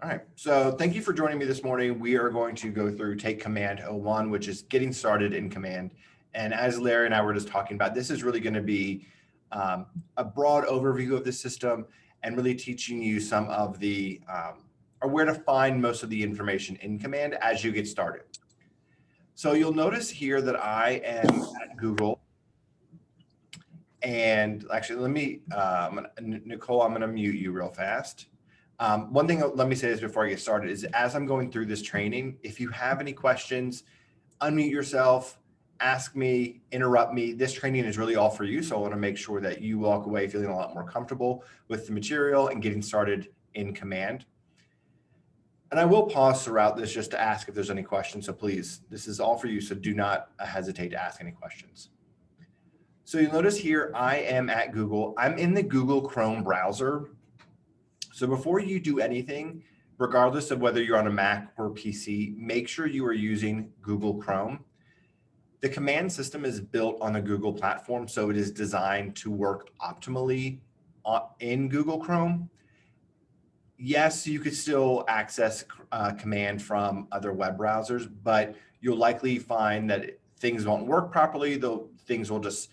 All right, so thank you for joining me this morning. We are going to go through Take Command 01, which is getting started in Command. And as Larry and I were just talking about, this is really going to be a broad overview of the system and really teaching you some of the, or where to find most of the information in Command as you get started. So you'll notice here that I am at Google. And actually, let me, Nicole, I'm going to mute you real fast. One thing, let me say this before I get started, is as I'm going through this training, if you have any questions, unmute yourself, ask me, interrupt me. This training is really all for you. So I want to make sure that you walk away feeling a lot more comfortable with the material and getting started in Command. And I will pause throughout this just to ask if there's any questions. So please, this is all for you. So do not hesitate to ask any questions. So you'll notice here, I am at Google. I'm in the Google Chrome browser. So before you do anything, regardless of whether you're on a Mac or PC, make sure you are using Google Chrome. The command system is built on the Google platform, so it is designed to work optimally in Google Chrome. Yes, you could still access command from other web browsers, but you'll likely find that things won't work properly, though things will just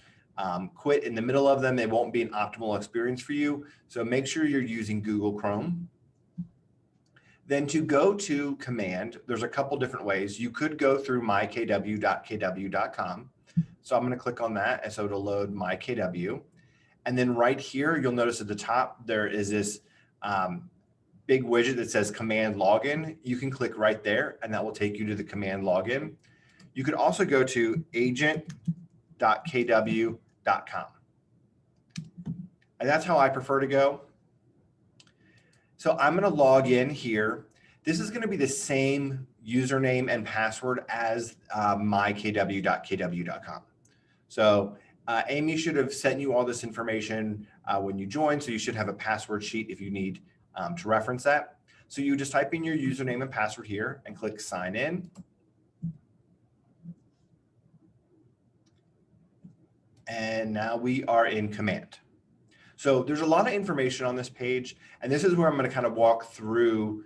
quit in the middle of them. It won't be an optimal experience for you. So make sure you're using Google Chrome. Then to go to command, there's a couple different ways. You could go through mykw.kw.com. So I'm going to click on that. And so it'll load mykw. And then right here, you'll notice at the top, there is this big widget that says command login. You can click right there and that will take you to the command login. You could also go to agent.kw.com. And that's how I prefer to go. So I'm going to log in here. This is going to be the same username and password as mykw.kw.com. So Amy should have sent you all this information when you joined. So you should have a password sheet if you need to reference that. So you just type in your username and password here and click sign in. And now we are in command. So there's a lot of information on this page, and this is where I'm going to kind of walk through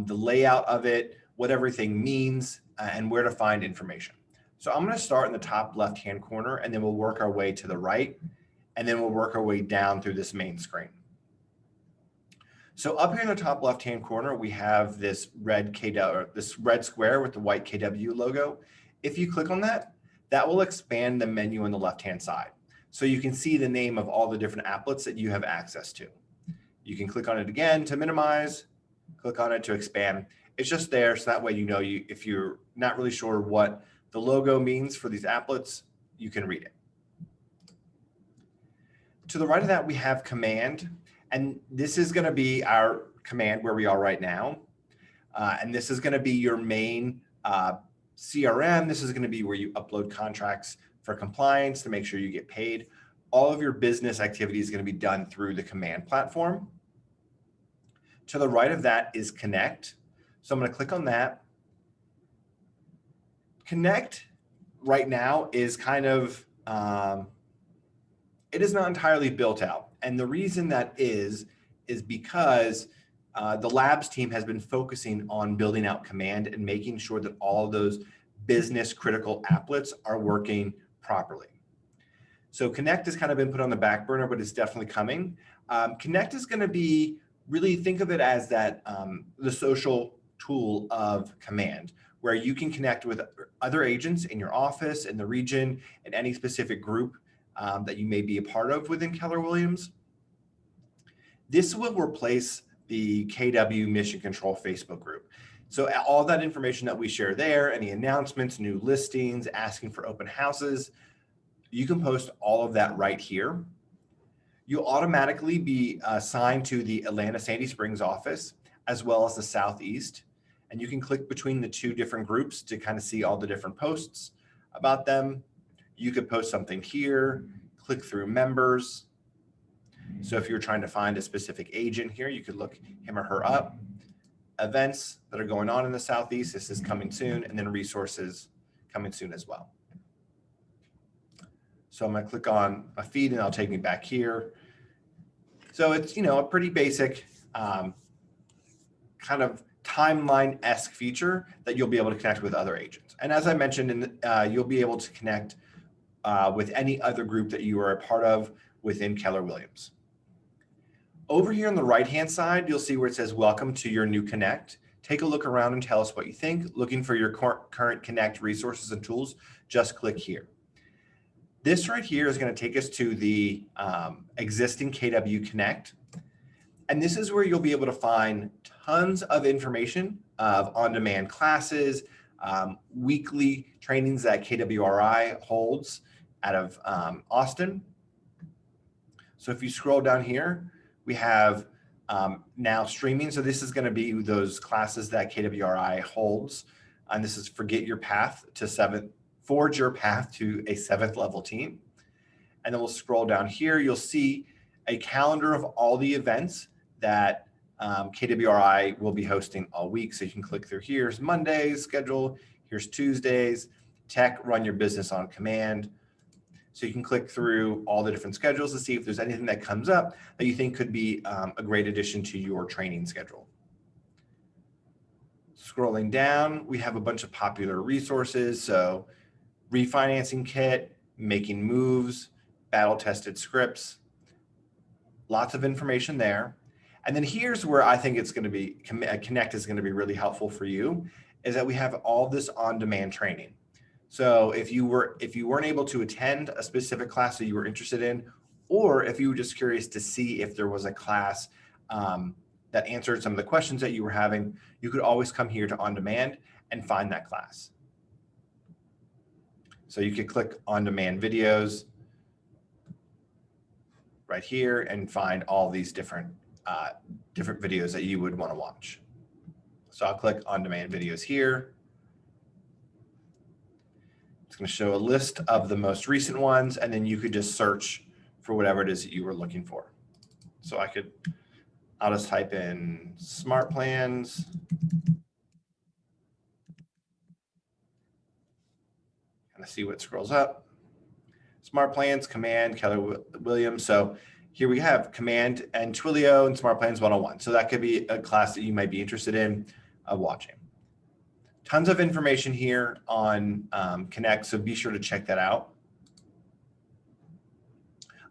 the layout of it, what everything means, and where to find information. So I'm going to start in the top left-hand corner, and then we'll work our way to the right, and then we'll work our way down through this main screen. So up here in the top left-hand corner, we have this red square with the white KW logo. If you click on that, that will expand the menu on the left-hand side. So you can see the name of all the different applets that you have access to. You can click on it again to minimize, click on it to expand. It's just there, so that way you know if you're not really sure what the logo means for these applets, you can read it. To the right of that, we have command, and this is going to be our command where we are right now. And this is going to be your main CRM. This is going to be where you upload contracts for compliance to make sure you get paid. All of your business activity is going to be done through the command platform. To the right of that is connect. So I'm going to click on that. Connect right now is kind of, it is not entirely built out. And the reason that is because the labs team has been focusing on building out command and making sure that all of those business critical applets are working properly. So Connect has kind of been put on the back burner, but it's definitely coming. Connect is going to be, really think of it as that the social tool of command, where you can connect with other agents in your office, in the region, in any specific group that you may be a part of within Keller Williams. This will replace the KW Mission Control Facebook group. So all that information that we share there, any announcements, new listings, asking for open houses, you can post all of that right here. You'll automatically be assigned to the Atlanta Sandy Springs office, as well as the Southeast. And you can click between the two different groups to kind of see all the different posts about them. You could post something here, click through members. So if you're trying to find a specific agent here, you could look him or her up. Events that are going on in the Southeast, this is coming soon, and then resources coming soon as well. So I'm going to click on a feed and it'll take me back here. So it's, a pretty basic kind of timeline-esque feature that you'll be able to connect with other agents. And as I mentioned, you'll be able to connect with any other group that you are a part of within Keller Williams. Over here on the right-hand side, you'll see where it says, welcome to your new Connect. Take a look around and tell us what you think. Looking for your current Connect resources and tools, just click here. This right here is going to take us to the existing KW Connect. And this is where you'll be able to find tons of information of on-demand classes, weekly trainings that KWRI holds out of Austin. So if you scroll down here, we have now streaming. So this is going to be those classes that KWRI holds. And this is Forge Your Path to a 7th level team. And then we'll scroll down here. You'll see a calendar of all the events that KWRI will be hosting all week. So you can click through. Here's Monday's schedule. Here's Tuesdays. Tech, run your business on command. So you can click through all the different schedules to see if there's anything that comes up that you think could be a great addition to your training schedule. Scrolling down, we have a bunch of popular resources. So refinancing kit, making moves, battle-tested scripts, lots of information there. And then here's where I think it's going to be, Connect is going to be really helpful for you, is that we have all this on-demand training. So if you weren't able to attend a specific class that you were interested in, or if you were just curious to see if there was a class that answered some of the questions that you were having, you could always come here to on-demand and find that class. So you could click on-demand videos right here and find all these different videos that you would want to watch. So I'll click on-demand videos here. It's going to show a list of the most recent ones, and then you could just search for whatever it is that you were looking for. So I'll just type in smart plans. Kind of see what scrolls up. Smart plans, command, Keller Williams. So here we have command and Twilio and smart plans 101. So that could be a class that you might be interested in watching. Tons of information here on Connect, so be sure to check that out.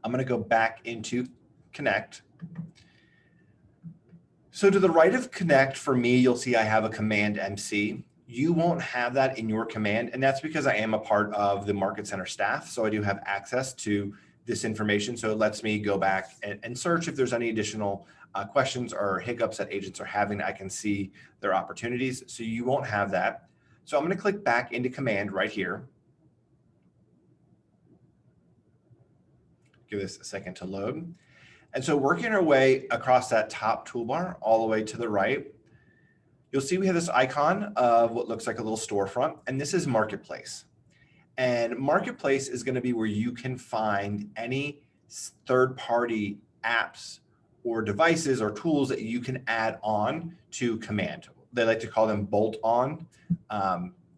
I'm going to go back into Connect. So to the right of Connect, for me, you'll see I have a Command MC. You won't have that in your command, and that's because I am a part of the Market Center staff, so I do have access to this information. So it lets me go back and search if there's any additional questions or hiccups that agents are having. I can see their opportunities, so you won't have that. So I'm going to click back into command right here. Give this a second to load. And so working our way across that top toolbar all the way to the right, you'll see we have this icon of what looks like a little storefront, and this is Marketplace. And Marketplace is going to be where you can find any third-party apps or devices or tools that you can add on to command. They like to call them bolt-on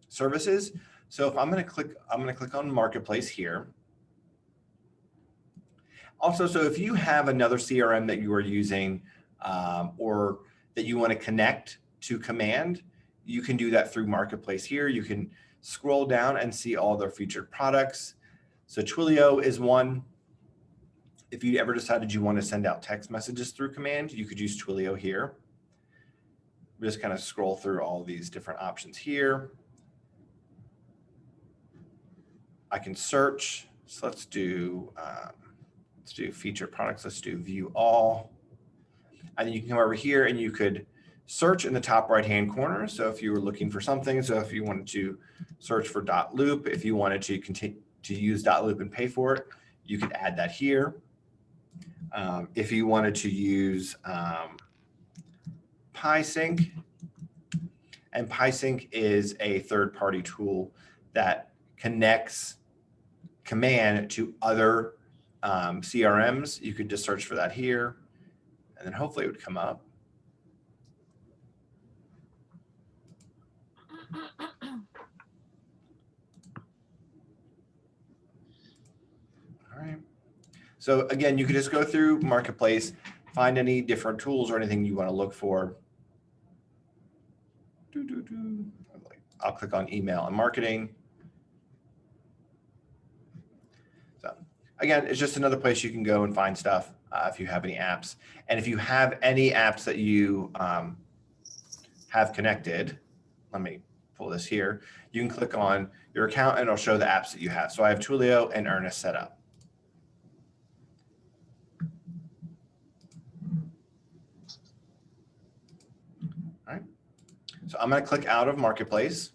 services. So if I'm going to click on Marketplace here. Also, so if you have another CRM that you are using or that you want to connect to command, you can do that through Marketplace here. You can scroll down and see all their featured products. So Twilio is one. If you ever decided you want to send out text messages through command, you could use Twilio here. We just kind of scroll through all these different options here. I can search. So let's do featured products. Let's do view all. And then you can come over here and you could search in the top right-hand corner. So if you were looking for something, so if you wanted to search for .loop, if you wanted to continue to use .loop and pay for it, you could add that here. If you wanted to use PieSync, and PieSync is a third-party tool that connects command to other CRMs. You could just search for that here, and then hopefully it would come up. All right. So again, you could just go through Marketplace, find any different tools or anything you want to look for. I'll click on email and marketing. So again, it's just another place you can go and find stuff if you have any apps. And if you have any apps that you have connected, let me pull this here. You can click on your account and it'll show the apps that you have. So I have Twilio and Earnest set up. All right. So I'm going to click out of Marketplace.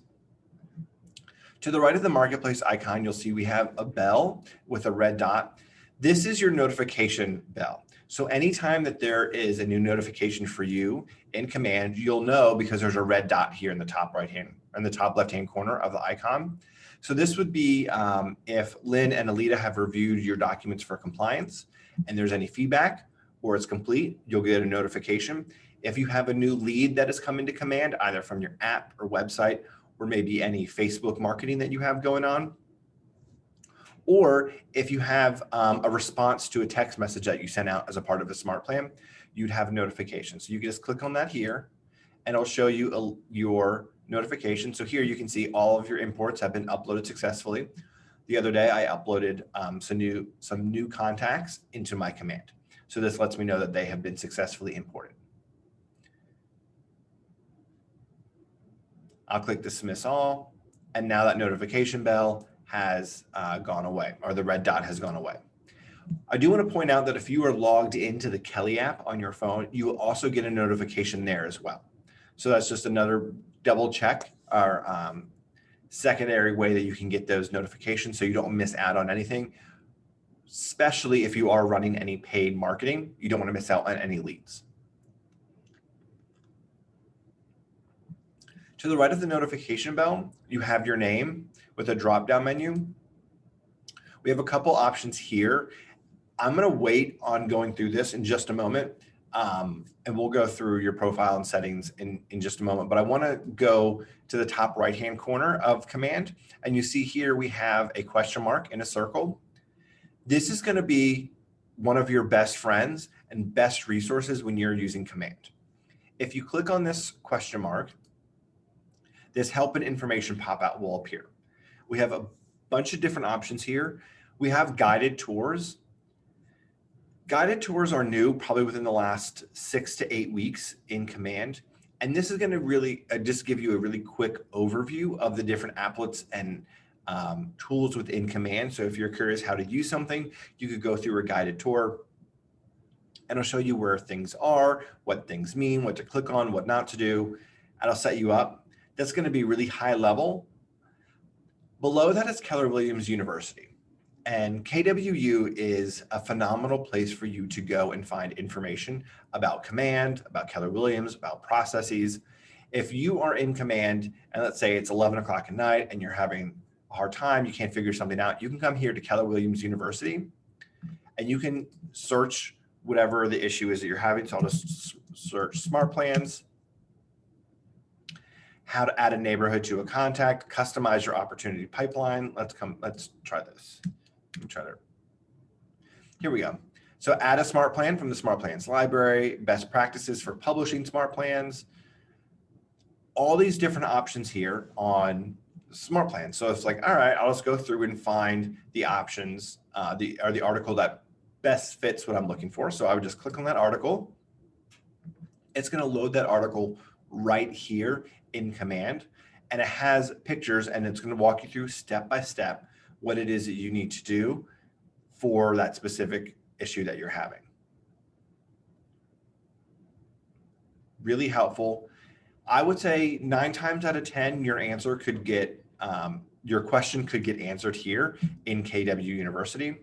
To the right of the Marketplace icon, you'll see we have a bell with a red dot. This is your notification bell. So anytime that there is a new notification for you in Command, you'll know because there's a red dot here in the top left-hand corner of the icon. So this would be if Lynn and Alita have reviewed your documents for compliance and there's any feedback or it's complete, you'll get a notification. If you have a new lead that has come into Command, either from your app or website, or maybe any Facebook marketing that you have going on, or if you have a response to a text message that you sent out as a part of a smart plan, you'd have a notification. So you can just click on that here and it'll show you your notification. So here you can see all of your imports have been uploaded successfully. The other day I uploaded some new contacts into my Command. So this lets me know that they have been successfully imported. I'll click dismiss all, and now that notification bell has gone away, or the red dot has gone away. I do want to point out that if you are logged into the Kelly app on your phone, you will also get a notification there as well. So that's just another double check or secondary way that you can get those notifications so you don't miss out on anything, especially if you are running any paid marketing. You don't want to miss out on any leads. To the right of the notification bell, you have your name with a drop-down menu. We have a couple options here. I'm going to wait on going through this in just a moment, and we'll go through your profile and settings in just a moment. But I want to go to the top right-hand corner of Command, and you see here we have a question mark in a circle. This is going to be one of your best friends and best resources when you're using Command. If you click on this question mark, this help and information pop-out will appear. We have a bunch of different options here. We have guided tours. Guided tours are new, probably within the last 6 to 8 weeks in Command. And this is going to really just give you a really quick overview of the different applets and tools within Command. So if you're curious how to use something, you could go through a guided tour and it'll show you where things are, what things mean, what to click on, what not to do, and it'll set you up. That's going to be really high level. Below that is Keller Williams University. And KWU is a phenomenal place for you to go and find information about Command, about Keller Williams, about processes. If you are in Command and let's say it's 11 o'clock at night and you're having a hard time, you can't figure something out, you can come here to Keller Williams University and you can search whatever the issue is that you're having. So I'll just search smart plans, how to add a neighborhood to a contact, customize your opportunity pipeline. Let's try this. Here we go. So add a smart plan from the smart plans library, best practices for publishing smart plans, all these different options here on smart plans. So it's like, all right, I'll just go through and find the options, the article that best fits what I'm looking for. So I would just click on that article. It's going to load that article right here in Command, and it has pictures and it's going to walk you through step by step what it is that you need to do for that specific issue that you're having. Really helpful. I would say 9 times out of 10, your answer could get, your question could get answered here in KW University.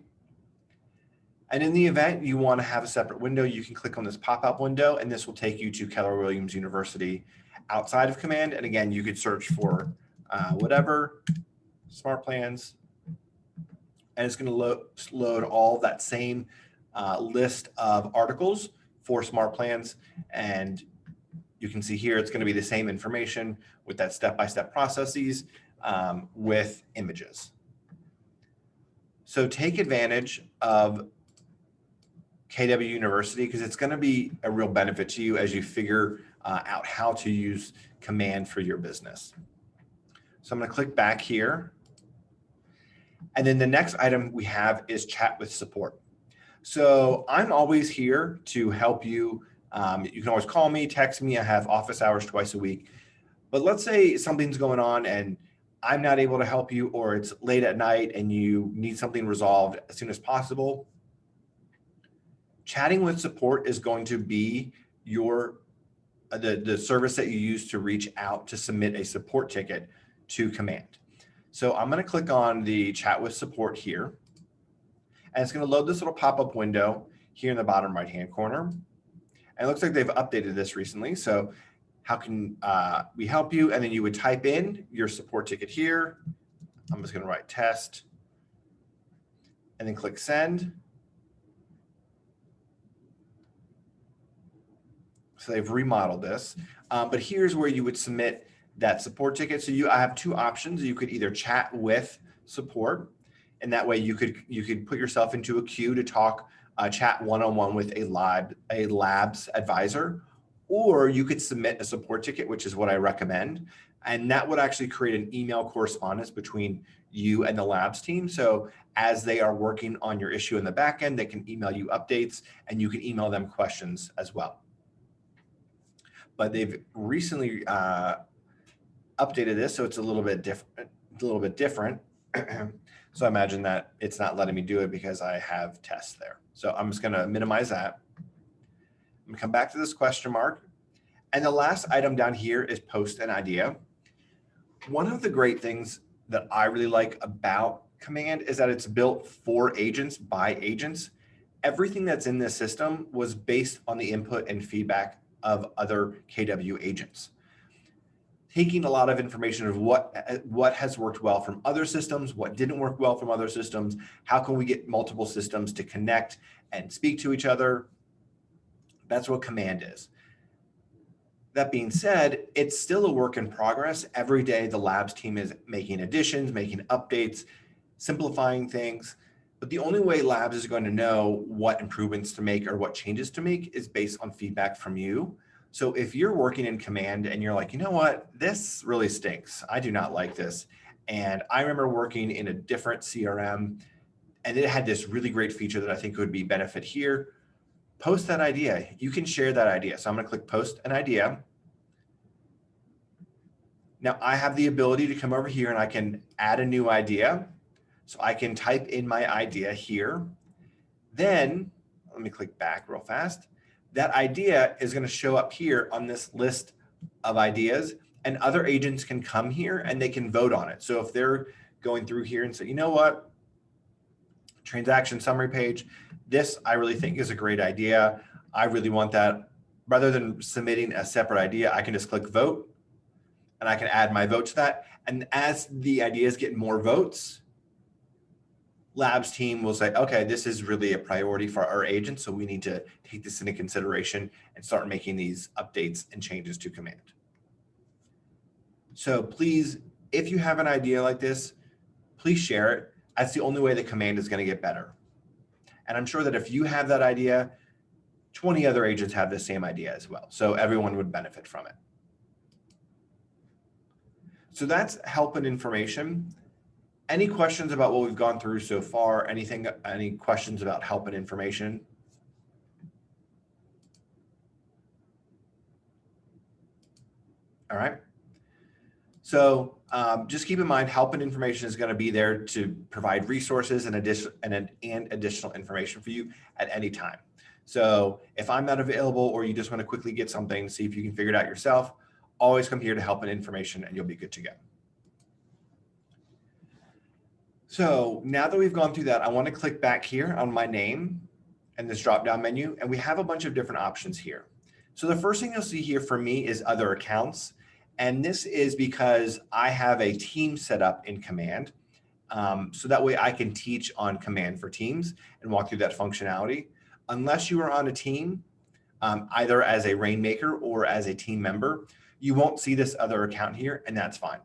And in the event you want to have a separate window, you can click on this pop-up window and this will take you to Keller Williams University outside of Command. And again, you could search for whatever, smart plans, and it's going to load all that same list of articles for smart plans. And you can see here, it's going to be the same information with that step-by-step processes with images. So take advantage of KW University because it's going to be a real benefit to you as you figure out how to use Command for your business. So I'm going to click back here. And then the next item we have is chat with support. So I'm always here to help you. You can always call me, text me. I have office hours twice a week. But let's say something's going on and I'm not able to help you, or it's late at night and you need something resolved as soon as possible. Chatting with support is going to be the service that you use to reach out to submit a support ticket to Command. So I'm going to click on the chat with support here, and it's going to load this little pop-up window here in the bottom right-hand corner. And it looks like they've updated this recently. So how can we help you? And then you would type in your support ticket here. I'm just going to write test and then click send. So they've remodeled this, but here's where you would submit that support ticket. So I have two options. You could either chat with support, and that way you could put yourself into a queue to talk, chat one-on-one with a labs advisor, or you could submit a support ticket, which is what I recommend. And that would actually create an email correspondence between you and the labs team. So as they are working on your issue in the back end, they can email you updates and you can email them questions as well. But they've recently updated this, so it's a little bit different. So I imagine that it's not letting me do it because I have tests there. So I'm just going to minimize that. I'm going to come back to this question mark. And the last item down here is post an idea. One of the great things that I really like about Command is that it's built for agents by agents. Everything that's in this system was based on the input and feedback of other KW agents. Taking a lot of information of what has worked well from other systems, what didn't work well from other systems, how can we get multiple systems to connect and speak to each other. That's what Command is. That being said, it's still a work in progress. Every day the labs team is making additions, making updates, simplifying things. But the only way labs is going to know what improvements to make or what changes to make is based on feedback from you. So if you're working in Command and you're like, you know what, this really stinks. I do not like this. And I remember working in a different CRM and it had this really great feature that I think would be benefit here. Post that idea. You can share that idea. So I'm going to click post an idea. Now I have the ability to come over here and I can add a new idea. So I can type in my idea here. Then let me click back real fast. That idea is going to show up here on this list of ideas, and other agents can come here and they can vote on it. So if they're going through here and say, you know what, transaction summary page, this I really think is a great idea. I really want that. Rather than submitting a separate idea, I can just click vote and I can add my vote to that. And as the ideas get more votes, labs team will say, okay, this is really a priority for our agents, so we need to take this into consideration and start making these updates and changes to Command. So please, if you have an idea like this, please share it. That's the only way that Command is going to get better. And I'm sure that if you have that idea, 20 other agents have the same idea as well. So everyone would benefit from it. So that's help and information. Any questions about what we've gone through so far? Any questions about help and information? All right. So just keep in mind, help and information is going to be there to provide resources and additional information for you at any time. So if I'm not available or you just want to quickly get something, see if you can figure it out yourself, always come here to help and information and you'll be good to go. So now that we've gone through that, I want to click back here on my name and this drop-down menu, and we have a bunch of different options here. So the first thing you'll see here for me is other accounts. And this is because I have a team set up in Command. So that way I can teach on Command for Teams and walk through that functionality. Unless you are on a team, either as a Rainmaker or as a team member, you won't see this other account here, and that's fine.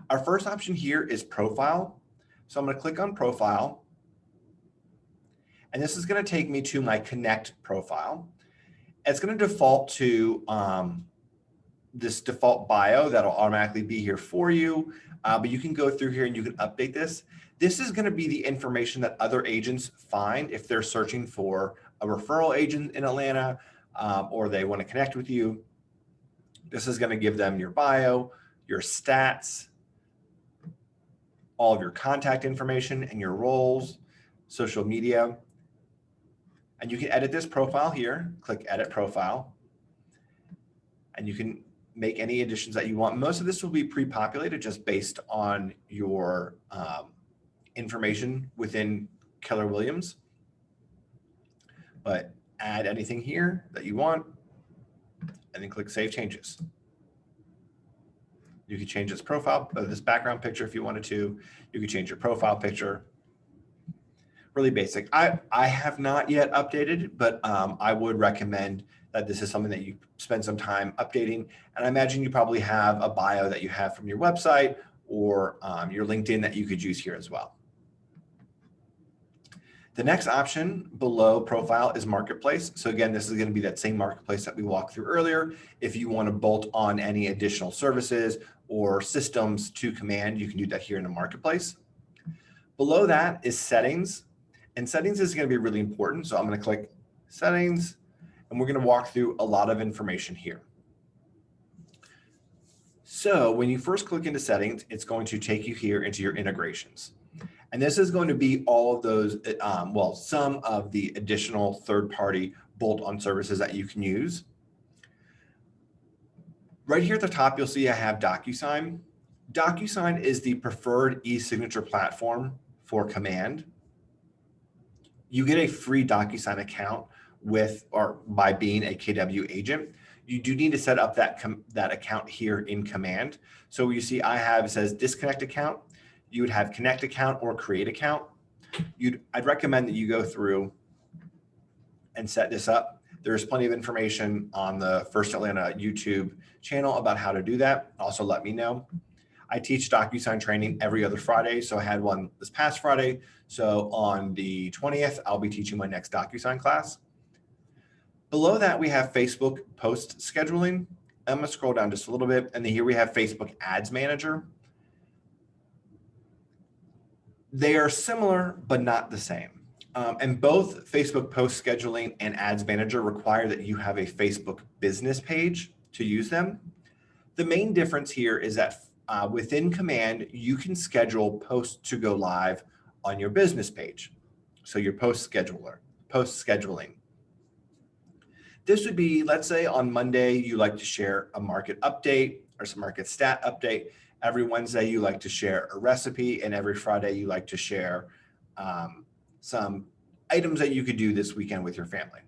Our first option here is Profile. So I'm going to click on Profile. And this is going to take me to my Connect profile. It's going to default to this default bio that'll automatically be here for you. But you can go through here and you can update this. This is going to be the information that other agents find if they're searching for a referral agent in Atlanta, or they want to connect with you. This is going to give them your bio, your stats, all of your contact information and your roles, social media. And you can edit this profile here, click edit profile, and you can make any additions that you want. Most of this will be pre-populated just based on your information within Keller Williams. But add anything here that you want, and then click Save Changes. You can change this profile, this background picture if you wanted to. You can change your profile picture. Really basic. I have not yet updated, but I would recommend that this is something that you spend some time updating. And I imagine you probably have a bio that you have from your website or your LinkedIn that you could use here as well. The next option below profile is marketplace. So again, this is going to be that same marketplace that we walked through earlier. If you want to bolt on any additional services or systems to Command, you can do that here in the marketplace. Below that is settings. And settings is going to be really important. So I'm going to click settings, and we're going to walk through a lot of information here. So when you first click into settings, it's going to take you here into your integrations. And this is going to be all of those, some of the additional third-party bolt-on services that you can use. Right here at the top, you'll see I have DocuSign. DocuSign is the preferred e-signature platform for Command. You get a free DocuSign account by being a KW agent. You do need to set up that account here in Command. So you see it says disconnect account. You would have connect account or create account. I'd recommend that you go through and set this up. There's plenty of information on the First Atlanta YouTube channel about how to do that. Also let me know. I teach DocuSign training every other Friday. So I had one this past Friday. So on the 20th, I'll be teaching my next DocuSign class. Below that, we have Facebook post scheduling. I'm going to scroll down just a little bit. And then here we have Facebook Ads Manager. They are similar, but not the same. And both Facebook post scheduling and Ads Manager require that you have a Facebook business page to use them. The main difference here is that within Command, you can schedule posts to go live on your business page. So your post scheduling. This would be, let's say on Monday, you like to share a market update or some market stat update. Every Wednesday, you like to share a recipe, and every Friday, you like to share some items that you could do this weekend with your family.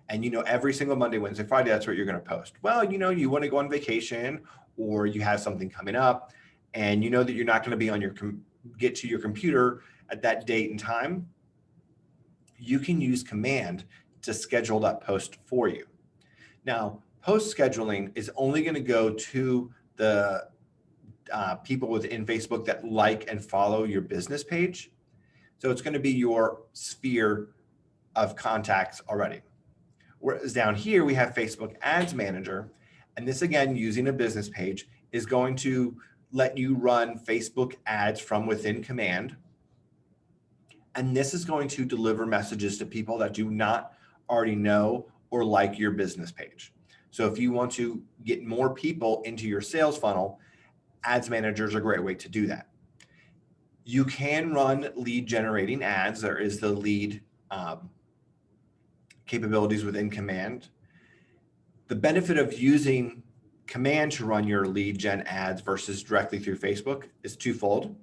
And every single Monday, Wednesday, Friday, that's what you're going to post. Well, you want to go on vacation, or you have something coming up, and you know that you're not going to be on get to your computer at that date and time. You can use Command to schedule that post for you. Now, post scheduling is only going to go to the people within Facebook that like and follow your business page. So it's going to be your sphere of contacts already. Whereas down here, we have Facebook Ads Manager. And this, again, using a business page, is going to let you run Facebook ads from within Command. And this is going to deliver messages to people that do not already know or like your business page. So if you want to get more people into your sales funnel, Ads Manager is a great way to do that. You can run lead generating ads. There is the lead capabilities within Command. The benefit of using Command to run your lead gen ads versus directly through Facebook is twofold.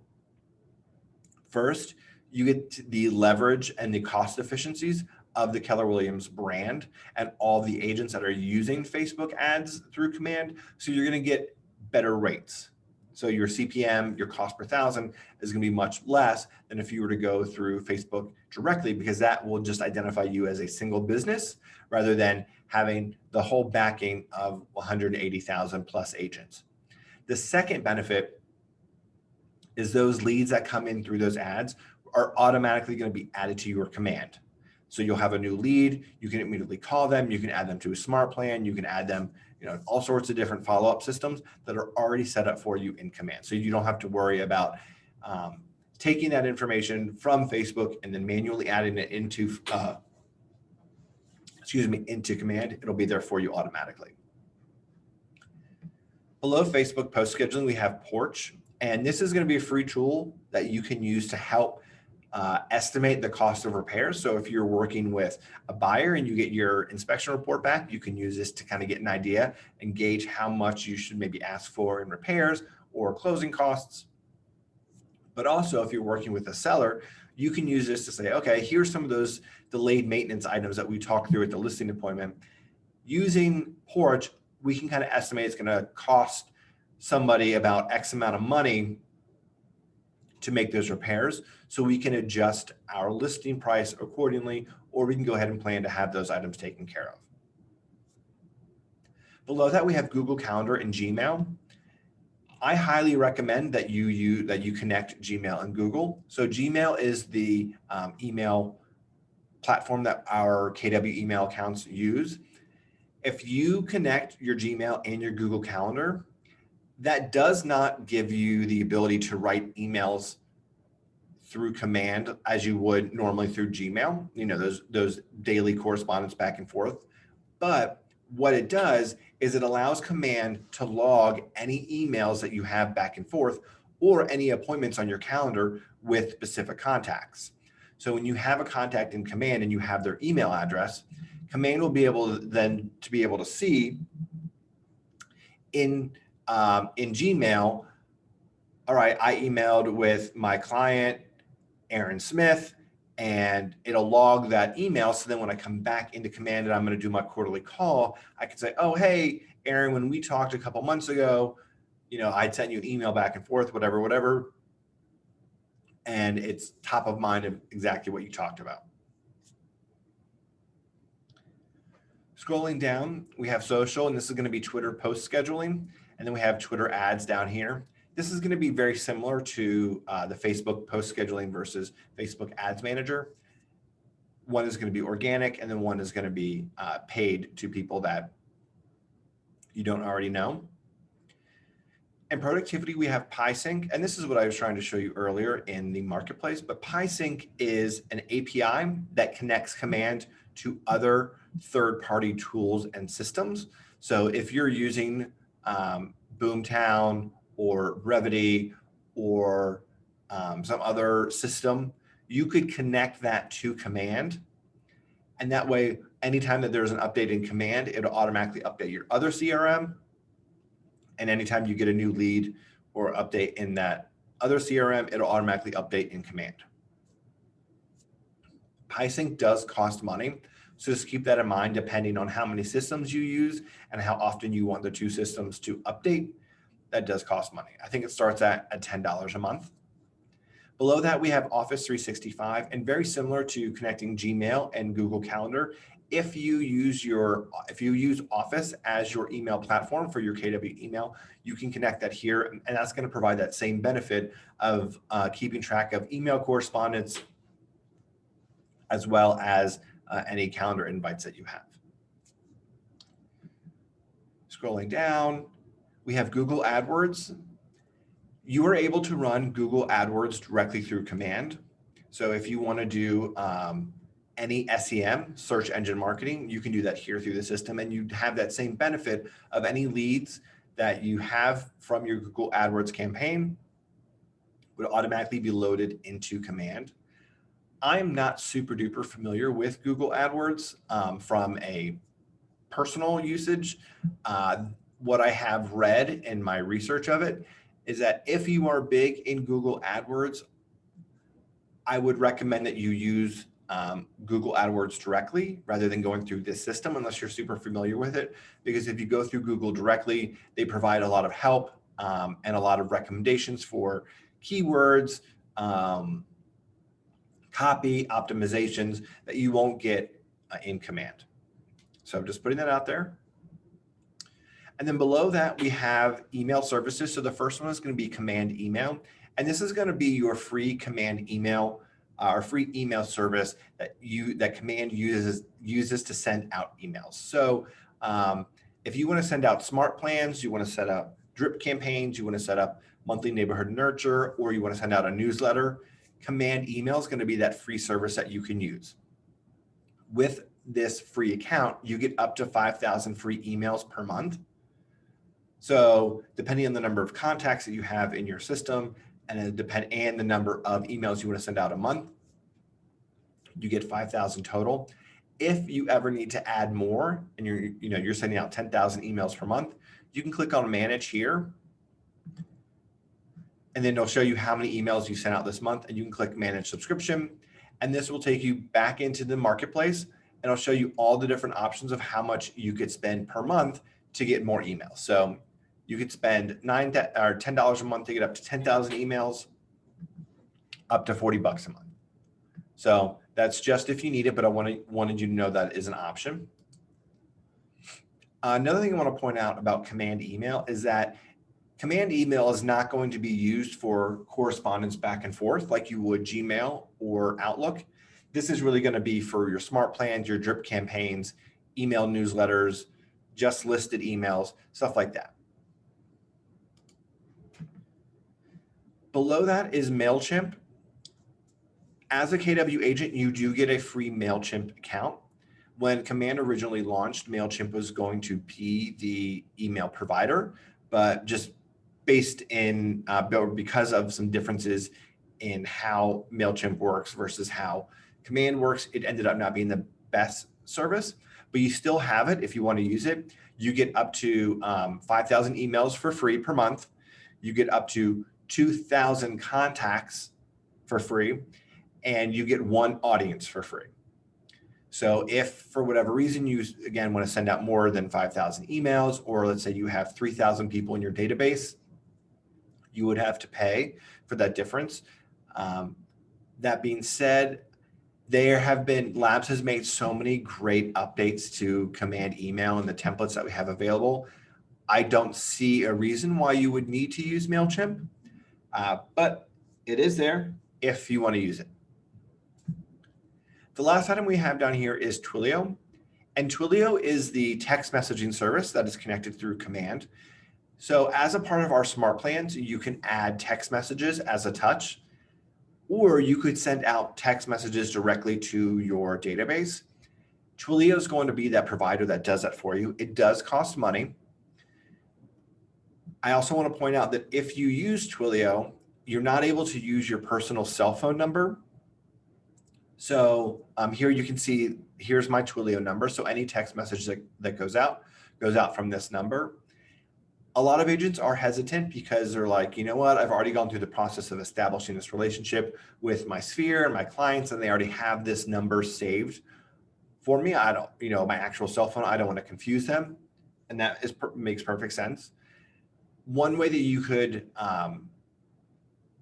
First, you get the leverage and the cost efficiencies of the Keller Williams brand and all the agents that are using Facebook ads through Command. So you're going to get better rates. So your CPM, your cost per thousand, is going to be much less than if you were to go through Facebook directly, because that will just identify you as a single business rather than having the whole backing of 180,000 plus agents. The second benefit is those leads that come in through those ads are automatically going to be added to your Command. So you'll have a new lead, you can immediately call them, you can add them to a smart plan, you can add them, all sorts of different follow-up systems that are already set up for you in Command. So you don't have to worry about taking that information from Facebook and then manually adding it into, into Command. It'll be there for you automatically. Below Facebook post scheduling, we have Porch, and this is going to be a free tool that you can use to help estimate the cost of repairs. So if you're working with a buyer and you get your inspection report back, you can use this to kind of get an idea and gauge how much you should maybe ask for in repairs or closing costs. But also if you're working with a seller, you can use this to say, okay, here's some of those delayed maintenance items that we talked through at the listing appointment. Using Porch, we can kind of estimate it's going to cost somebody about X amount of money to make those repairs, so we can adjust our listing price accordingly, or we can go ahead and plan to have those items taken care of. Below that, we have Google Calendar and Gmail. I highly recommend that you connect Gmail and Google. So Gmail is the email platform that our KW email accounts use. If you connect your Gmail and your Google Calendar, that does not give you the ability to write emails through Command as you would normally through Gmail, those daily correspondence back and forth. But what it does is it allows Command to log any emails that you have back and forth or any appointments on your calendar with specific contacts. So when you have a contact in Command and you have their email address, Command will be able to see in Gmail, all right, I emailed with my client, Aaron Smith, and it'll log that email. So then when I come back into Command and I'm going to do my quarterly call, I can say, oh, hey, Aaron, when we talked a couple months ago, I'd sent you an email back and forth, whatever. And it's top of mind of exactly what you talked about. Scrolling down, we have social, and this is going to be Twitter post scheduling. And then we have Twitter ads down here. This is going to be very similar to the Facebook post scheduling versus Facebook ads manager. One is going to be organic, and then one is going to be paid to people that you don't already know. And productivity, we have PieSync, and this is what I was trying to show you earlier in the marketplace, but PieSync is an API that connects Command to other third-party tools and systems. So if you're using Boomtown or Brevity or some other system, you could connect that to Command. And that way, anytime that there's an update in Command, it'll automatically update your other CRM. And anytime you get a new lead or update in that other CRM, it'll automatically update in Command. PieSync does cost money. So just keep that in mind depending on how many systems you use and how often you want the two systems to update. That does cost money. I think it starts at $10 a month. Below that, we have Office 365, and very similar to connecting Gmail and Google Calendar. If you use Office as your email platform for your KW email, you can connect that here, and that's going to provide that same benefit of keeping track of email correspondence as well as any calendar invites that you have. Scrolling down, we have Google AdWords. You are able to run Google AdWords directly through Command. So if you want to do any SEM, search engine marketing, you can do that here through the system, and you have that same benefit of any leads that you have from your Google AdWords campaign would automatically be loaded into Command. I'm not super duper familiar with Google AdWords from a personal usage. What I have read in my research of it is that if you are big in Google AdWords, I would recommend that you use Google AdWords directly rather than going through this system unless you're super familiar with it. Because if you go through Google directly, they provide a lot of help and a lot of recommendations for keywords, copy optimizations that you won't get in Command. So I'm just putting that out there. And then below that, we have email services. So the first one is going to be Command Email. And this is going to be your free Command Email our free email service that Command uses to send out emails. So if you want to send out smart plans, you want to set up drip campaigns, you want to set up monthly neighborhood nurture, or you want to send out a newsletter, Command email is going to be that free service that you can use. With this free account, you get up to 5,000 free emails per month. So depending on the number of contacts that you have in your system and the number of emails you want to send out a month, you get 5,000 total. If you ever need to add more and you're sending out 10,000 emails per month, you can click on manage here. And then it'll show you how many emails you sent out this month, and you can click manage subscription. And this will take you back into the marketplace, and it'll show you all the different options of how much you could spend per month to get more emails. So you could spend $10 a month to get up to 10,000 emails, up to $40 a month. So that's just if you need it, but I wanted you to know that is an option. Another thing I want to point out about Command Email is that Command Email is not going to be used for correspondence back and forth like you would Gmail or Outlook. This is really going to be for your smart plans, your drip campaigns, email newsletters, just listed emails, stuff like that. Below that is MailChimp. As a KW agent, you do get a free MailChimp account. When Command originally launched, MailChimp was going to be the email provider, but just based in because of some differences in how MailChimp works versus how Command works, it ended up not being the best service, but you still have it if you want to use it. You get up to 5,000 emails for free per month. You get up to 2,000 contacts for free, and you get one audience for free. So if for whatever reason you, again, want to send out more than 5,000 emails, or let's say you have 3,000 people in your database, you would have to pay for that difference. That being said, Labs has made so many great updates to Command Email and the templates that we have available. I don't see a reason why you would need to use MailChimp, but it is there if you want to use it. The last item we have down here is Twilio. And Twilio is the text messaging service that is connected through Command. So as a part of our smart plans, you can add text messages as a touch, or you could send out text messages directly to your database. Twilio is going to be that provider that does that for you. It does cost money. I also want to point out that if you use Twilio, you're not able to use your personal cell phone number. So here you can see, here's my Twilio number. So any text message that goes out from this number. A lot of agents are hesitant because they're like, you know what, I've already gone through the process of establishing this relationship with my sphere and my clients, and they already have this number saved for me. I don't, my actual cell phone, I don't want to confuse them. And that makes perfect sense. One way that you could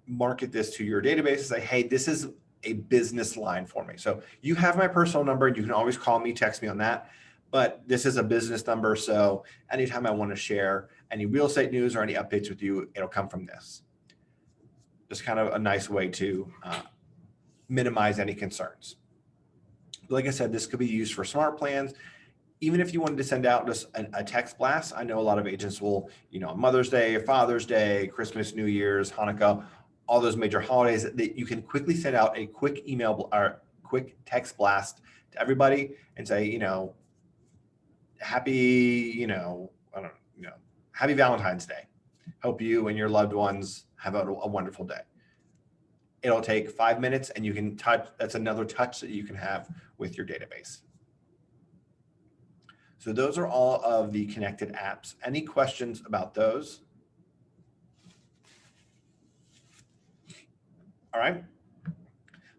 market this to your database is say, hey, this is a business line for me. So you have my personal number, and you can always call me, text me on that. But this is a business number. So anytime I want to share any real estate news or any updates with you, it'll come from this. Just kind of a nice way to minimize any concerns. Like I said, this could be used for smart plans. Even if you wanted to send out just a text blast, I know a lot of agents will, Mother's Day, Father's Day, Christmas, New Year's, Hanukkah, all those major holidays, that you can quickly send out a quick email or quick text blast to everybody and say, happy, happy Valentine's Day. Hope you and your loved ones have a wonderful day. It'll take 5 minutes, and you can touch. That's another touch that you can have with your database. So those are all of the connected apps. Any questions about those? All right.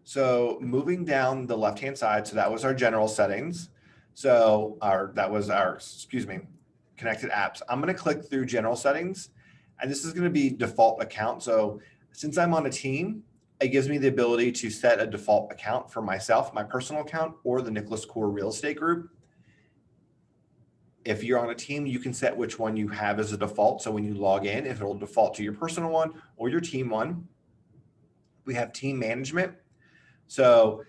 So moving down the left-hand side, so that was our general settings. So connected apps. I'm going to click through general settings, and this is going to be default account. So since I'm on a team, it gives me the ability to set a default account for myself, my personal account, or the Nicholas Core Real Estate Group. If you're on a team, you can set which one you have as a default. So when you log in, if it'll default to your personal one or your team one. We have team management. So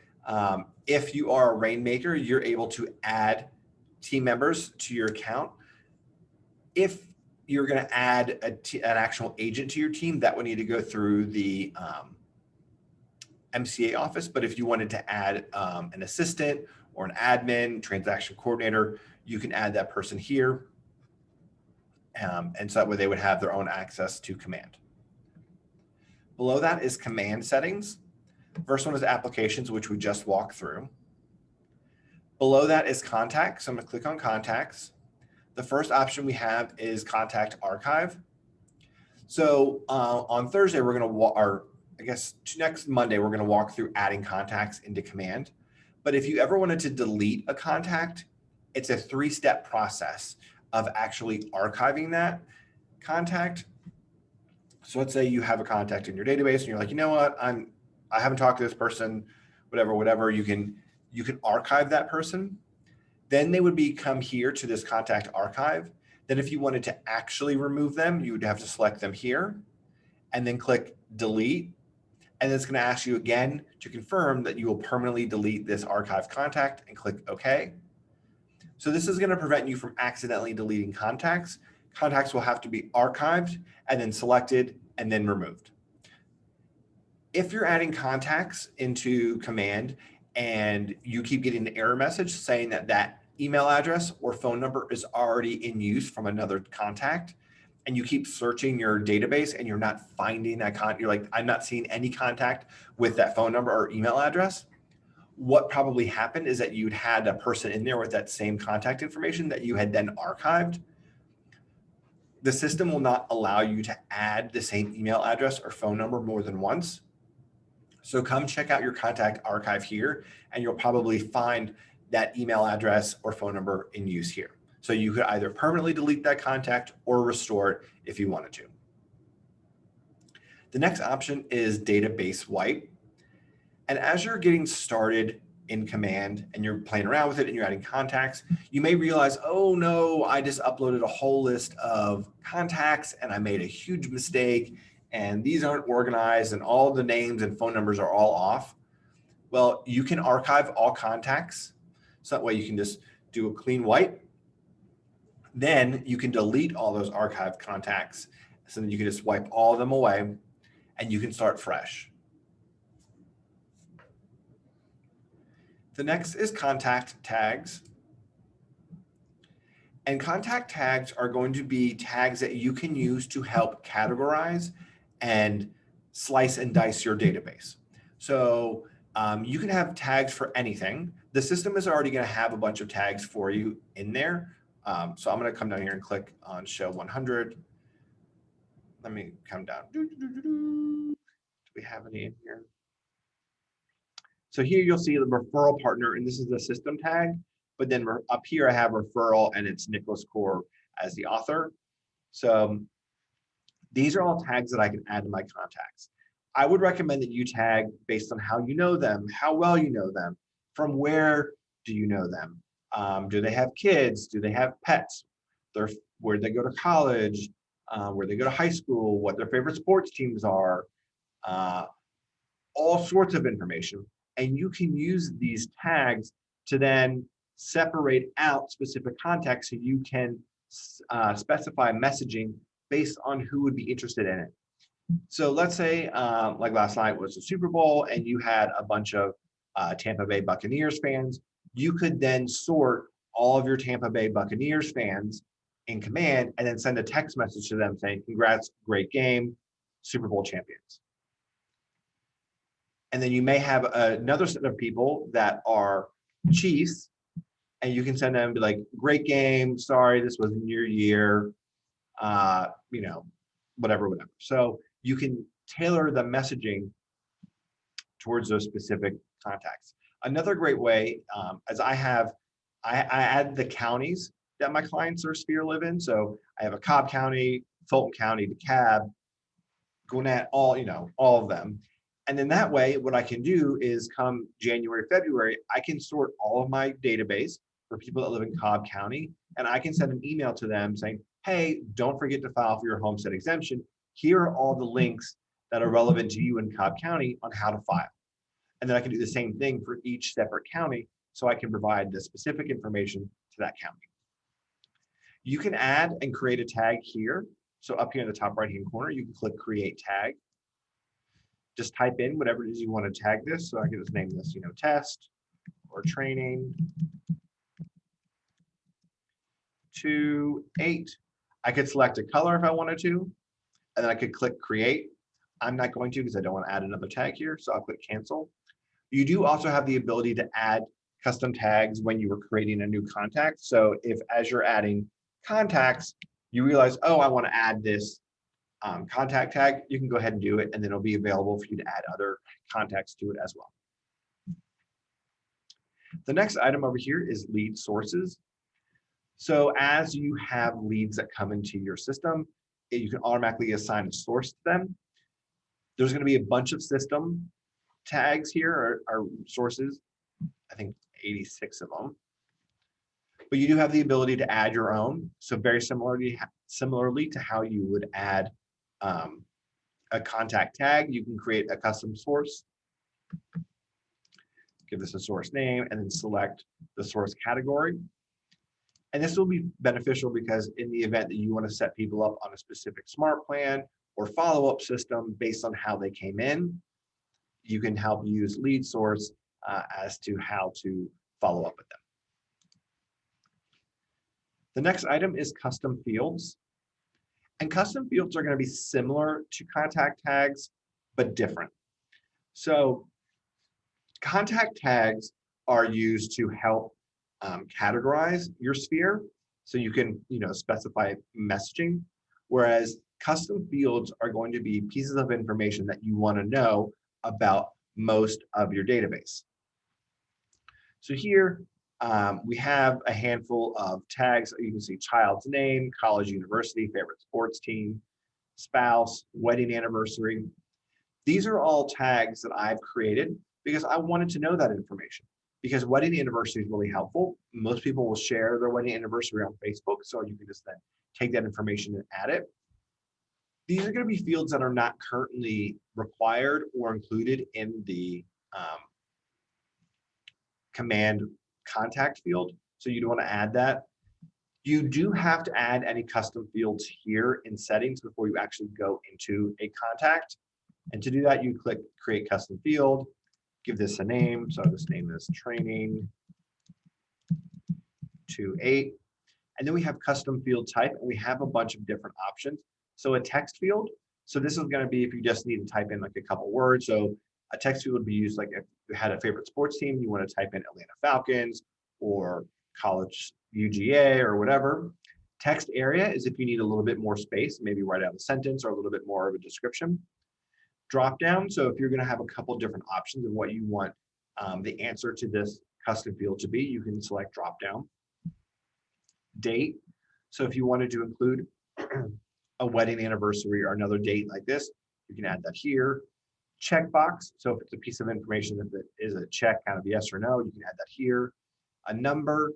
if you are a rainmaker, you're able to add team members to your account. If you're going to add an actual agent to your team, that would need to go through the MCA office. But if you wanted to add an assistant or an admin, transaction coordinator, you can add that person here. And so that way they would have their own access to command. Below that is command settings. First one is applications, which we just walked through. Below that is contacts. So I'm going to click on contacts. The first option we have is contact archive. So on Thursday, we're going to or I guess next Monday, we're going to walk through adding contacts into command. But if you ever wanted to delete a contact, it's a 3-step process of actually archiving that contact. So let's say you have a contact in your database and you're like, you know what, I haven't talked to this person, whatever, you can archive that person. Then they would come here to this contact archive. Then if you wanted to actually remove them, you would have to select them here and then click delete. And it's going to ask you again to confirm that you will permanently delete this archive contact and click OK. So this is going to prevent you from accidentally deleting contacts. Contacts will have to be archived and then selected and then removed. If you're adding contacts into command and you keep getting the error message saying that that email address or phone number is already in use from another contact, and you keep searching your database and you're not finding that you're like, I'm not seeing any contact with that phone number or email address, what probably happened is that you'd had a person in there with that same contact information that you had then archived. The system will not allow you to add the same email address or phone number more than once. So come check out your contact archive here, and you'll probably find that email address or phone number in use here. So you could either permanently delete that contact or restore it if you wanted to. The next option is database wipe. And as you're getting started in command and you're playing around with it and you're adding contacts, you may realize, oh no, I just uploaded a whole list of contacts and I made a huge mistake and these aren't organized and all the names and phone numbers are all off. Well, you can archive all contacts. So that way you can just do a clean wipe. Then you can delete all those archived contacts. So then you can just wipe all of them away and you can start fresh. The next is contact tags. And contact tags are going to be tags that you can use to help categorize and slice and dice your database. So you can have tags for anything. The system is already going to have a bunch of tags for you in there. So I'm going to come down here and click on show 100. Let me come down. Do we have any in here? So here you'll see the referral partner, and this is the system tag. But then up here I have referral, and it's Nicholas Core as the author. So these are all tags that I can add to my contacts. I would recommend that you tag based on how you know them, how well you know them, from where do you know them? Do they have kids? Do they have pets? Where they go to college, where they go to high school, what their favorite sports teams are, all sorts of information. And you can use these tags to then separate out specific contacts so you can specify messaging based on who would be interested in it. So let's say like last night was the Super Bowl and you had a bunch of Tampa Bay Buccaneers fans. You could then sort all of your Tampa Bay Buccaneers fans in command and then send a text message to them saying, congrats, great game, Super Bowl champions. And then you may have another set of people that are Chiefs, and you can send them, be like, great game, sorry, this wasn't your year, whatever. So you can tailor the messaging towards those specific contacts. Another great way, as I add the counties that my clients or sphere live in. So I have a Cobb County, Fulton County, DeKalb, Gwinnett, all of them. And then that way, what I can do is come January, February, I can sort all of my database for people that live in Cobb County, and I can send an email to them saying, hey, don't forget to file for your homestead exemption. Here are all the links that are relevant to you in Cobb County on how to file. And then I can do the same thing for each separate county, so I can provide the specific information to that county. You can add and create a tag here. So up here in the top right-hand corner, you can click Create Tag. Just type in whatever it is you want to tag this. So I can just name this, test or training 2.8. I could select a color if I wanted to, and then I could click Create. I'm not going to because I don't want to add another tag here, so I'll click Cancel. You do also have the ability to add custom tags when you were creating a new contact. So if as you're adding contacts, you realize, oh, I want to add this contact tag, you can go ahead and do it, and then it'll be available for you to add other contacts to it as well. The next item over here is lead sources. So as you have leads that come into your system, you can automatically assign a source to them. There's going to be a bunch of system tags here, or sources, I think 86 of them. But you do have the ability to add your own. So very similarly to how you would add a contact tag, you can create a custom source, give this a source name, and then select the source category. And this will be beneficial because in the event that you want to set people up on a specific smart plan or follow-up system based on how they came in, you can help use lead source as to how to follow up with them. The next item is custom fields. And custom fields are going to be similar to contact tags, but different. So contact tags are used to help categorize your sphere. So you can, specify messaging, whereas custom fields are going to be pieces of information that you want to know about most of your database. So here we have a handful of tags. You can see child's name, college, university, favorite sports team, spouse, wedding anniversary. These are all tags that I've created because I wanted to know that information. Because wedding anniversary is really helpful. Most people will share their wedding anniversary on Facebook, so you can just then take that information and add it. These are going to be fields that are not currently required or included in the command contact field, so you don't want to add that. You do have to add any custom fields here in settings before you actually go into a contact. And to do that, you click Create Custom Field, give this a name. So I'll just name this Training 2.8. And then we have custom field type, and we have a bunch of different options. So a text field. So this is going to be if you just need to type in like a couple words. So a text field would be used like if you had a favorite sports team, you want to type in Atlanta Falcons or college UGA or whatever. Text area is if you need a little bit more space, maybe write out a sentence or a little bit more of a description. Drop down. So if you're going to have a couple different options of what you want the answer to this custom field to be, you can select drop down. Date. So if you wanted to include a wedding anniversary or another date like this, you can add that here. Checkbox. So if it's a piece of information, if it is a check, kind of yes or no, you can add that here. A number,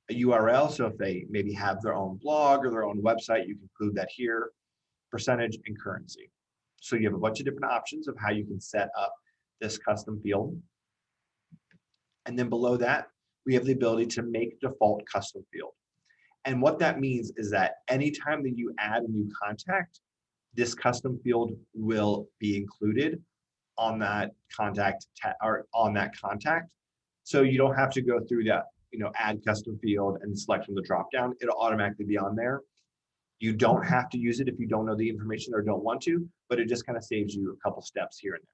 a URL. So if they maybe have their own blog or their own website, you can include that here. Percentage and currency. So you have a bunch of different options of how you can set up this custom field. And then below that, we have the ability to make default custom field. And what that means is that anytime that you add a new contact, this custom field will be included on that contact or on that contact. So you don't have to go through that, add custom field and select from the drop down. It'll automatically be on there. You don't have to use it if you don't know the information or don't want to, but it just kind of saves you a couple steps here and there.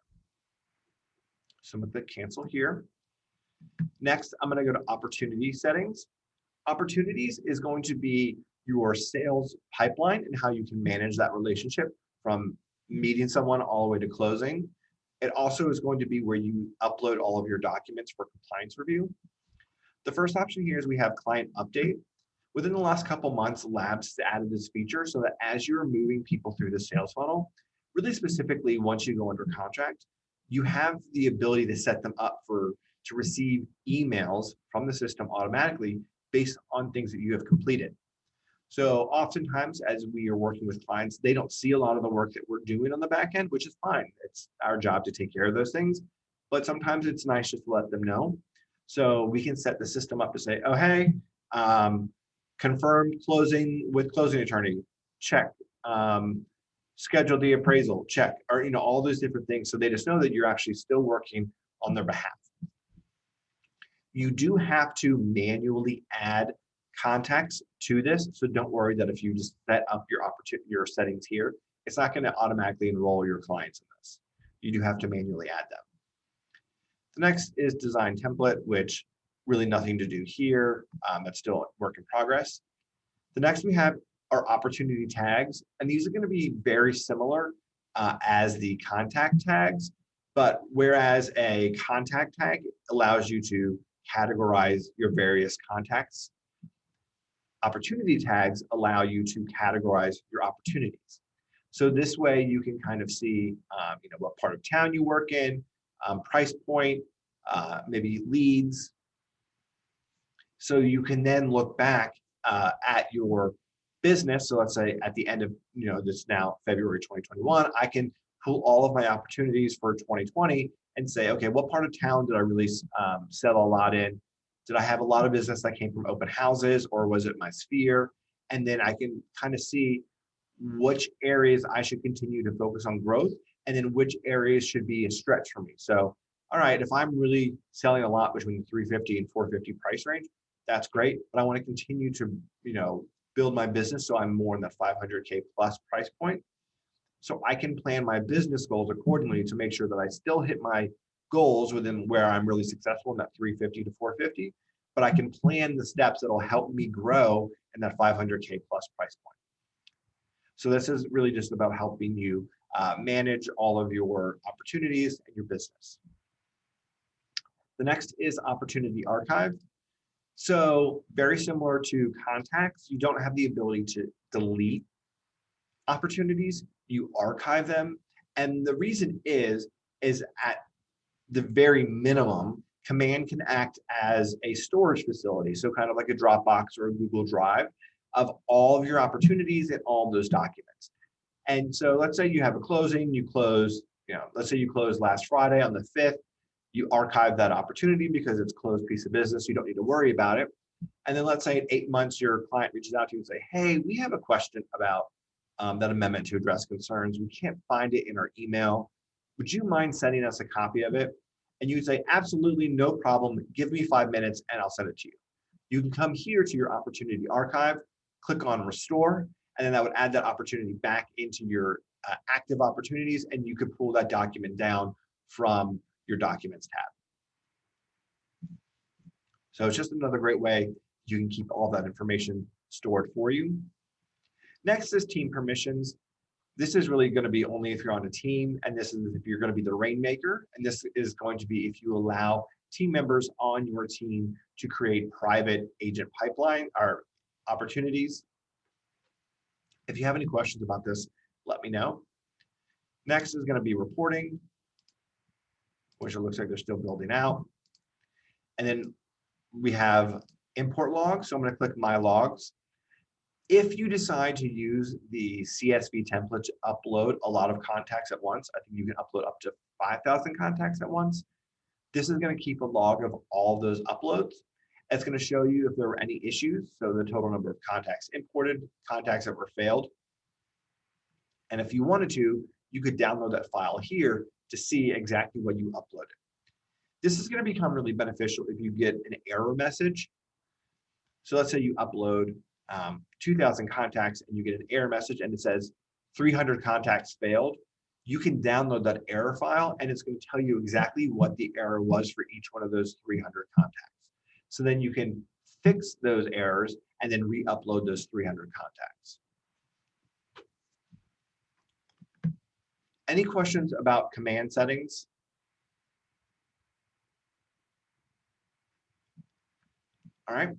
So I'm going to click cancel here. Next, I'm going to go to opportunity settings. Opportunities is going to be your sales pipeline and how you can manage that relationship from meeting someone all the way to closing. It also is going to be where you upload all of your documents for compliance review. The first option here is we have client update. Within the last couple months, Labs added this feature so that as you're moving people through the sales funnel, really specifically once you go under contract, you have the ability to set them up to receive emails from the system automatically based on things that you have completed. So oftentimes as we are working with clients, they don't see a lot of the work that we're doing on the back end, which is fine. It's our job to take care of those things. but sometimes it's nice just to let them know. So we can set the system up to say, oh, hey, confirmed closing with closing attorney, check. Schedule the appraisal, check, or all those different things. So they just know that you're actually still working on their behalf. You do have to manually add contacts to this. So don't worry that if you just set up your settings here, it's not going to automatically enroll your clients in this. You do have to manually add them. The next is design template, which really nothing to do here. That's still a work in progress. The next we have are opportunity tags, and these are going to be very similar as the contact tags, but whereas a contact tag allows you to categorize your various contacts, opportunity tags allow you to categorize your opportunities. So this way you can kind of see what part of town you work in, price point, maybe leads. So you can then look back at your business. So let's say at the end of this now February 2021, I can pull all of my opportunities for 2020 and say, okay, what part of town did I really sell a lot in? Did I have a lot of business that came from open houses, or was it my sphere? And then I can kind of see which areas I should continue to focus on growth, and then which areas should be a stretch for me. So, all right, if I'm really selling a lot between the 350 and 450 price range, that's great, but I want to continue to, build my business so I'm more in the 500K plus price point. So I can plan my business goals accordingly to make sure that I still hit my goals within where I'm really successful in that 350 to 450, but I can plan the steps that'll help me grow in that 500K plus price point. So this is really just about helping you manage all of your opportunities and your business. The next is opportunity archive. So very similar to contacts, you don't have the ability to delete opportunities, you archive them. And the reason is at the very minimum, Command can act as a storage facility. So kind of like a Dropbox or a Google Drive of all of your opportunities and all of those documents. And so let's say you have a closing, you close, let's say you closed last Friday on the 5th, you archive that opportunity because it's a closed piece of business. You don't need to worry about it. And then let's say in 8 months, your client reaches out to you and say, hey, we have a question about that amendment to address concerns. We can't find it in our email. Would you mind sending us a copy of it? And you would say, absolutely, no problem. Give me 5 minutes and I'll send it to you. You can come here to your opportunity archive, click on restore, and then that would add that opportunity back into your active opportunities, and you could pull that document down from your documents tab. So it's just another great way you can keep all that information stored for you. Next is team permissions. This is really going to be only if you're on a team, and this is if you're going to be the rainmaker, and this is going to be if you allow team members on your team to create private agent pipeline or opportunities. If you have any questions about this, let me know. Next is going to be reporting, which it looks like they're still building out. And then we have import logs. So I'm going to click my logs. If you decide to use the CSV template to upload a lot of contacts at once, I think you can upload up to 5,000 contacts at once. This is going to keep a log of all those uploads. It's going to show you if there were any issues. So the total number of contacts imported, contacts that were failed. And if you wanted to, you could download that file here to see exactly what you uploaded. This is going to become really beneficial if you get an error message. So let's say you upload 2,000 contacts and you get an error message and it says 300 contacts failed. You can download that error file and it's going to tell you exactly what the error was for each one of those 300 contacts. So then you can fix those errors and then re-upload those 300 contacts. Any questions about command settings? All right.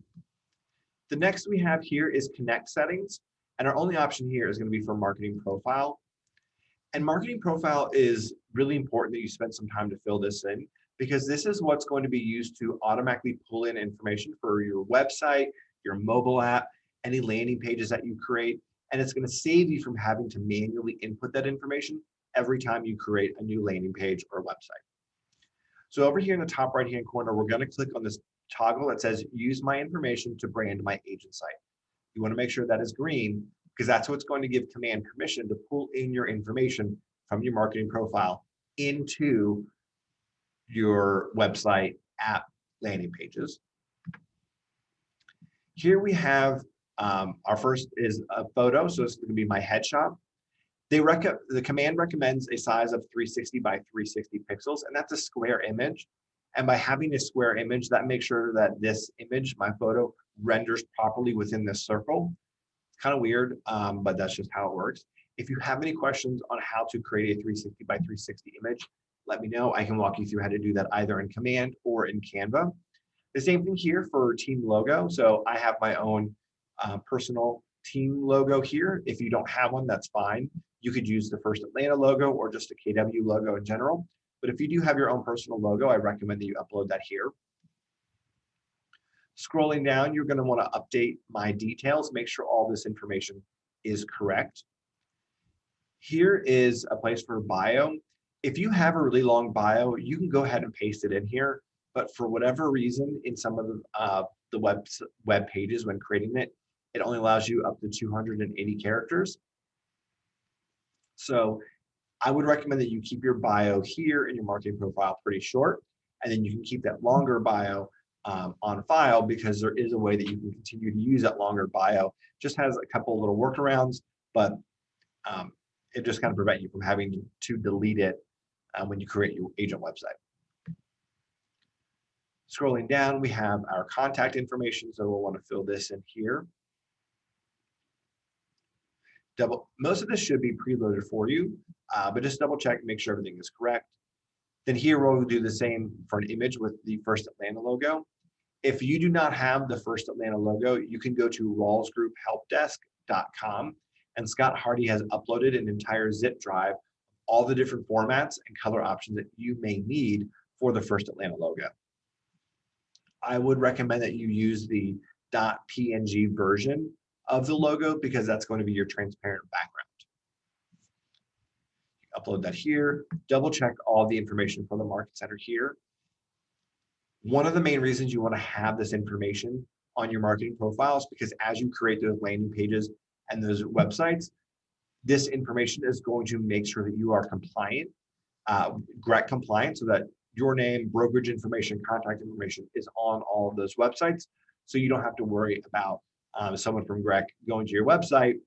The next we have here is connect settings. And our only option here is going to be for marketing profile. And marketing profile is really important that you spend some time to fill this in, because this is what's going to be used to automatically pull in information for your website, your mobile app, any landing pages that you create. And it's going to save you from having to manually input that information every time you create a new landing page or website. So over here in the top right-hand corner, we're going to click on this toggle that says use my information to brand my agent site. You want to make sure that is green because that's what's going to give command permission to pull in your information from your marketing profile into your website, app, landing pages. Here we have our first is a photo, so it's going to be my headshot. The command recommends a size of 360 by 360 pixels, and that's a square image. And by having a square image, that makes sure that this image, my photo, renders properly within this circle. It's kind of weird, but that's just how it works. If you have any questions on how to create a 360 by 360 image, let me know. I can walk you through how to do that either in Command or in Canva. The same thing here for team logo. So I have my own personal team logo here. If you don't have one, that's fine. You could use the First Atlanta logo or just a KW logo in general. But if you do have your own personal logo, I recommend that you upload that here. Scrolling down, you're going to want to update my details, make sure all this information is correct. Here is a place for bio. If you have a really long bio, you can go ahead and paste it in here. But for whatever reason, in some of the web pages when creating it, it only allows you up to 280 characters. So I would recommend that you keep your bio here in your marketing profile pretty short, and then you can keep that longer bio on file because there is a way that you can continue to use that longer bio. Just has a couple little workarounds, but it just kind of prevent you from having to delete it when you create your agent website. Scrolling down, we have our contact information, so we'll want to fill this in here. Most of this should be preloaded for you, but just double check and make sure everything is correct. Then here we'll do the same for an image with the First Atlanta logo. If you do not have the First Atlanta logo, you can go to rawlsgrouphelpdesk.com, and Scott Hardy has uploaded an entire zip drive, all the different formats and color options that you may need for the First Atlanta logo. I would recommend that you use the .png version of the logo because that's going to be your transparent background. Upload that here, double check all the information from the Market Center here. One of the main reasons you want to have this information on your marketing profiles because as you create those landing pages and those websites, this information is going to make sure that you are compliant, GREC compliant, so that your name, brokerage information, contact information is on all of those websites. So you don't have to worry about someone from GREC going to your website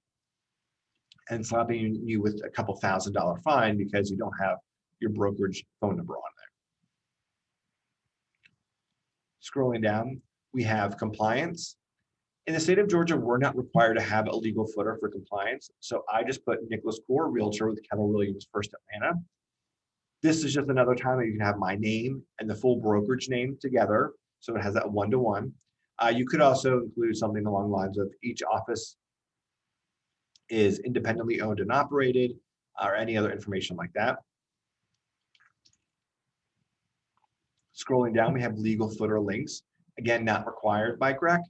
and slapping you with a couple $1,000 fine because you don't have your brokerage phone number on there. Scrolling down, we have compliance. In the state of Georgia, we're not required to have a legal footer for compliance. So I just put Nicholas Core, realtor with Keller Williams First Atlanta. This is just another time that you can have my name and the full brokerage name together. So it has that one-to-one. You could also include something along the lines of each office is independently owned and operated, or any other information like that. Scrolling down, we have legal footer links. Again, not required by GREC.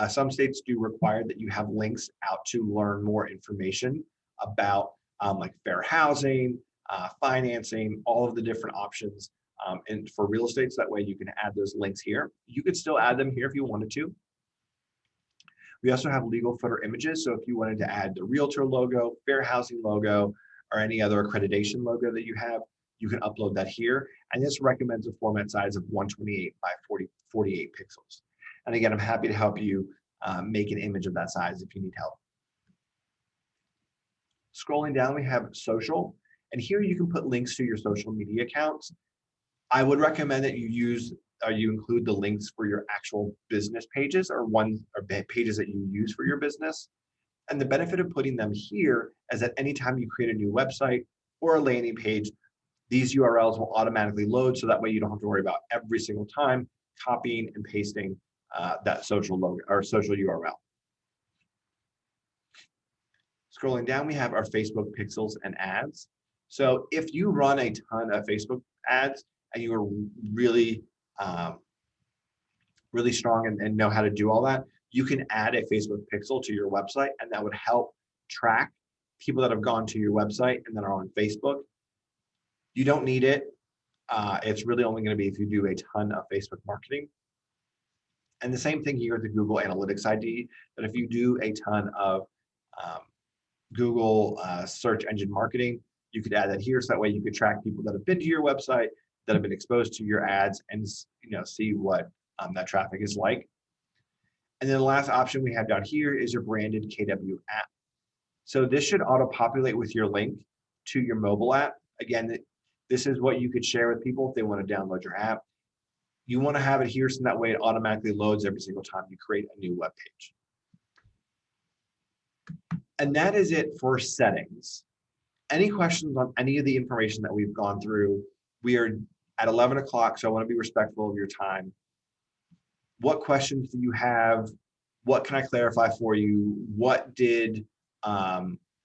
Some states do require that you have links out to learn more information about like fair housing, financing, all of the different options and for real estate. So that way you can add those links here. You could still add them here if you wanted to. We also have legal footer images. So if you wanted to add the realtor logo, fair housing logo, or any other accreditation logo that you have, you can upload that here. And this recommends a format size of 128 by 48 pixels. And again, I'm happy to help you make an image of that size if you need help. Scrolling down, we have social. And here you can put links to your social media accounts. I would recommend that you include the links for your actual business pages or pages that you use for your business. And the benefit of putting them here is that anytime you create a new website or a landing page, these URLs will automatically load, so that way you don't have to worry about every single time copying and pasting that social logo or social URL. Scrolling down, we have our Facebook pixels and ads. So if you run a ton of Facebook ads and you are really, really strong and know how to do all that, you can add a Facebook pixel to your website, and that would help track people that have gone to your website and that are on Facebook. You don't need it. It's really only going to be if you do a ton of Facebook marketing. And the same thing here at the Google Analytics ID, that if you do a ton of um, Google search engine marketing, you could add that here. So that way you could track people that have been to your website, that have been exposed to your ads, and see what that traffic is like. And then the last option we have down here is your branded KW app. So this should auto-populate with your link to your mobile app. Again, this is what you could share with people if they want to download your app. You want to have it here so that way it automatically loads every single time you create a new web page. And that is it for settings. Any questions on any of the information that we've gone through? We are at 11 o'clock, so I want to be respectful of your time. What questions do you have? What can I clarify for you? What did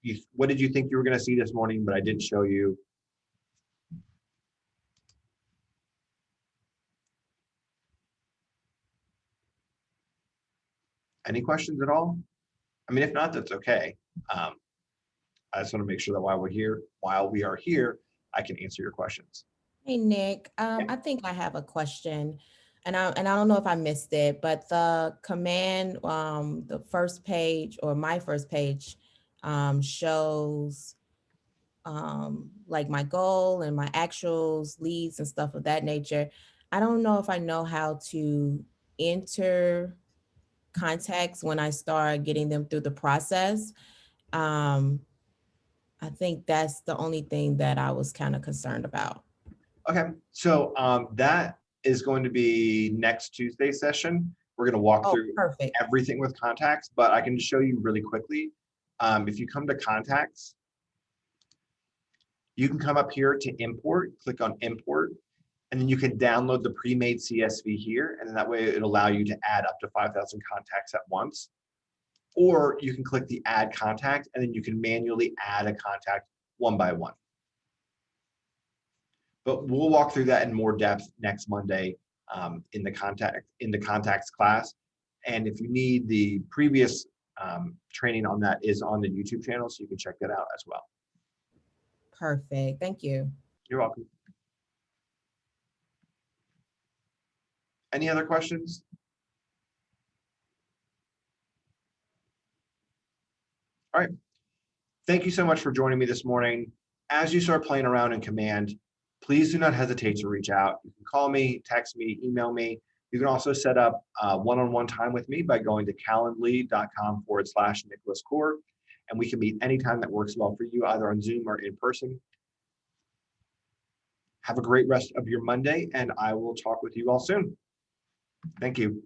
you think you were going to see this morning, but I didn't show you? Any questions at all? I mean, if not, that's okay. I just want to make sure that while we are here, I can answer your questions. Hey, Nick, I think I have a question, and I don't know if I missed it, but the command, the first page or my first page, shows like my goal and my actuals, leads, and stuff of that nature. I don't know if I know how to enter contacts when I start getting them through the process. Um, I think that's the only thing that I was kind of concerned about. Okay, so that is going to be next Tuesday's session. We're going to walk Oh, through perfect. everything with contacts, but I can just show you really quickly. If you come to contacts, you can come up here to import, click on import, and then you can download the pre-made CSV here, and then that way it'll allow you to add up to 5,000 contacts at once. Or you can click the add contact, and then you can manually add a contact one by one. But we'll walk through that in more depth next Monday in the contacts class. And if you need the previous training on that is on the YouTube channel, so you can check that out as well. Perfect. Thank you. You're welcome. Any other questions? All right. Thank you so much for joining me this morning. As you start playing around in Command, please do not hesitate to reach out. You can call me, text me, email me. You can also set up one-on-one time with me by going to calendly.com/Nicholas Core, and we can meet anytime that works well for you, either on Zoom or in person. Have a great rest of your Monday, and I will talk with you all soon. Thank you.